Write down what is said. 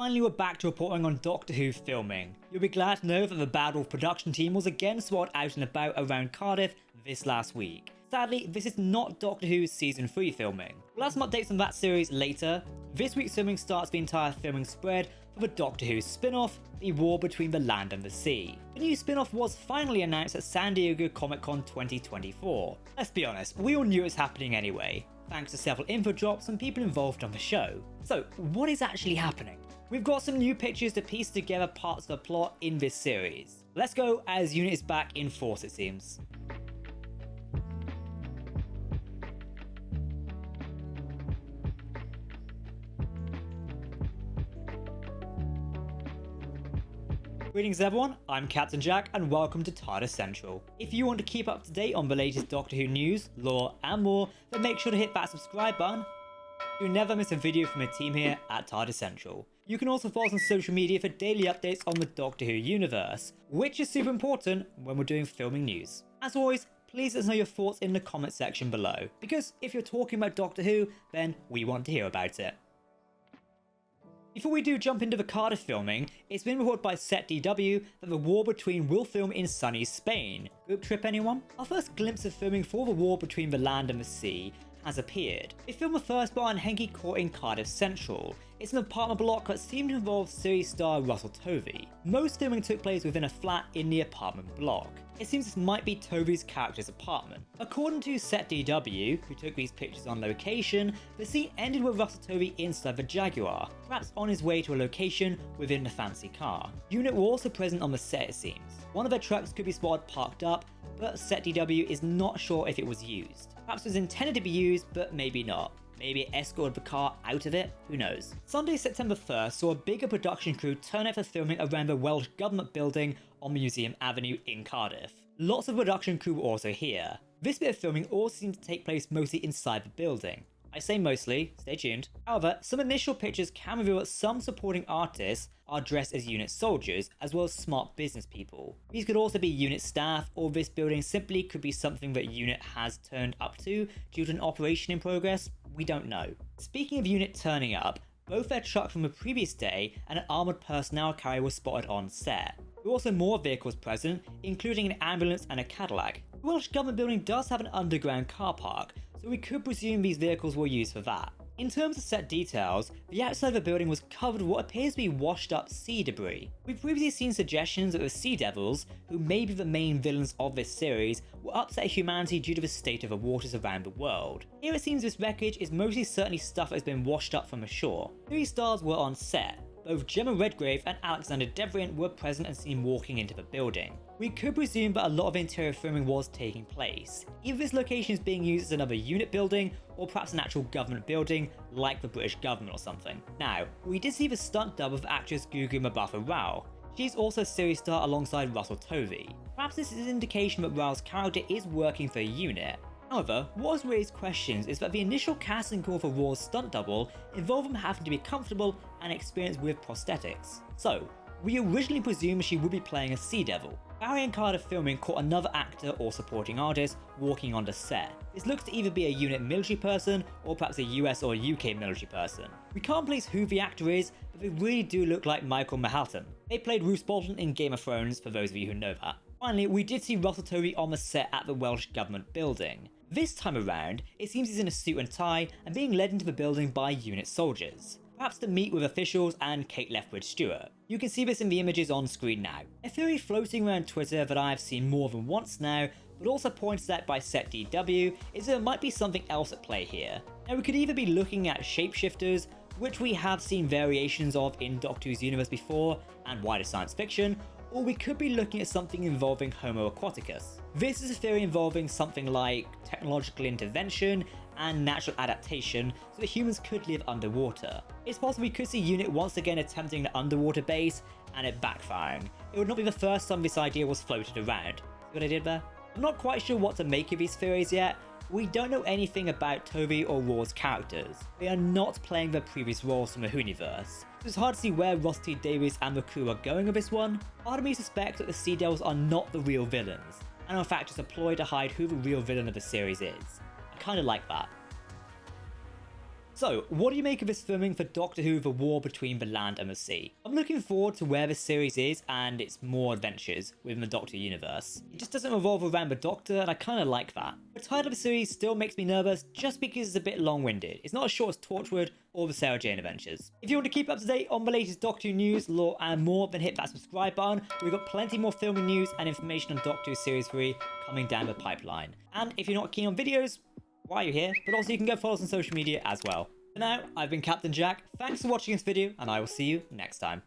Finally, we're back to reporting on Doctor Who filming. You'll be glad to know that the Bad Wolf production team was again spotted out and about around Cardiff this last week. Sadly, this is not Doctor Who's Season 3 filming. We'll have some updates on that series later. This week's filming starts the entire filming spread for the Doctor Who spin-off, The War Between the Land and the Sea. The new spin-off was finally announced at San Diego Comic-Con 2024. Let's be honest, we all knew it was happening anyway, thanks to several info drops and people involved on the show. So, what is actually happening? We've got some new pictures to piece together parts of the plot in this series. Let's go, as Unit is back in force it seems. Greetings everyone, I'm Captain Jack and welcome to Tardis Central. If you want to keep up to date on the latest Doctor Who news, lore and more, then make sure to hit that subscribe button. You'll never miss a video from the team here at Tardis Central. You can also follow us on social media for daily updates on the Doctor Who universe, which is super important when we're doing filming news. As always, please let us know your thoughts in the comment section below, because if you're talking about Doctor Who, then we want to hear about it. Before we do jump into the Cardiff filming, it's been reported by SetDW that the War Between will film in sunny Spain. Group trip anyone? Our first glimpse of filming for the War Between the Land and the Sea has appeared. They filmed the first part on Henke Court in Cardiff Central. It's an apartment block that seemed to involve series star Russell Tovey. Most filming took place within a flat in the apartment block. It seems this might be Tovey's character's apartment. According to SetDW, who took these pictures on location, the scene ended with Russell Tovey inside the Jaguar, perhaps on his way to a location within the fancy car. Unit were also present on the set it seems. One of their trucks could be spotted parked up, but SetDW is not sure if it was used. Perhaps it was intended to be used, but maybe not. Maybe it escorted the car out of it, who knows. Sunday, September 1st saw a bigger production crew turn out for filming around the Welsh Government building on Museum Avenue in Cardiff. Lots of production crew were also here. This bit of filming also seemed to take place mostly inside the building. I say mostly, stay tuned. However, some initial pictures can reveal that some supporting artists are dressed as Unit soldiers, as well as smart business people. These could also be Unit staff, or this building simply could be something that Unit has turned up to due to an operation in progress. We don't know. Speaking of Unit turning up, both their trucks from the previous day and an armoured personnel carrier were spotted on set. There were also more vehicles present, including an ambulance and a Cadillac. The Welsh Government building does have an underground car park, so we could presume these vehicles were used for that. In terms of set details, the outside of the building was covered with what appears to be washed up sea debris. We've previously seen suggestions that the Sea Devils, who may be the main villains of this series, will upset humanity due to the state of the waters around the world. Here it seems this wreckage is mostly certainly stuff that has been washed up from the shore. 3 stars were on set. Both Gemma Redgrave and Alexander Devrient were present and seen walking into the building. We could presume that a lot of interior filming was taking place. Either this location is being used as another Unit building, or perhaps an actual government building, like the British government or something. Now, we did see the stunt double of actress Gugu Mbatha Rao. She's also a series star alongside Russell Tovey. Perhaps this is an indication that Rao's character is working for a Unit. However, what has raised questions is that the initial casting call for Raw's stunt double involved them having to be comfortable and experienced with prosthetics. So, we originally presumed she would be playing a Sea Devil. Barry and Cardiff filming caught another actor or supporting artist walking onto set. This looks to either be a Unit military person or perhaps a US or UK military person. We can't place who the actor is, but they really do look like Michael Mahalton. They played Roose Bolton in Game of Thrones, for those of you who know that. Finally, we did see Russell Tovey on the set at the Welsh Government building. This time around, it seems he's in a suit and tie and being led into the building by Unit soldiers. Perhaps to meet with officials and Kate Lethbridge-Stewart. You can see this in the images on screen now. A theory floating around Twitter that I've seen more than once now, but also pointed out by SetDW, is that there might be something else at play here. Now we could either be looking at shapeshifters, which we have seen variations of in Doctor Who's universe before, and wider science fiction, or we could be looking at something involving Homo aquaticus. This is a theory involving something like technological intervention and natural adaptation so that humans could live underwater. It's possible we could see Unit once again attempting an underwater base and it backfiring. It would not be the first time this idea was floated around. See what I did there? I'm not quite sure what to make of these theories yet. We don't know anything about Tovey or Raw's characters. They are not playing their previous roles from the Whoniverse, so it's hard to see where Ross T. Davies and the crew are going with this one. Part of me suspects that the Sea Devils are not the real villains, and are in fact just a ploy to hide who the real villain of the series is. I kinda like that. So, what do you make of this filming for Doctor Who: The War Between the Land and the Sea? I'm looking forward to where this series is and its more adventures within the Doctor universe. It just doesn't revolve around the Doctor, and I kind of like that. The title of the series still makes me nervous just because it's a bit long-winded. It's not as short as Torchwood or the Sarah Jane Adventures. If you want to keep up to date on the latest Doctor Who news, lore and more, then hit that subscribe button. We've got plenty more filming news and information on Doctor Who Series 3 coming down the pipeline. And if you're not keen on videos, why are you here? But also you can go follow us on social media as well. For now, I've been Captain Jack, thanks for watching this video, and I will see you next time.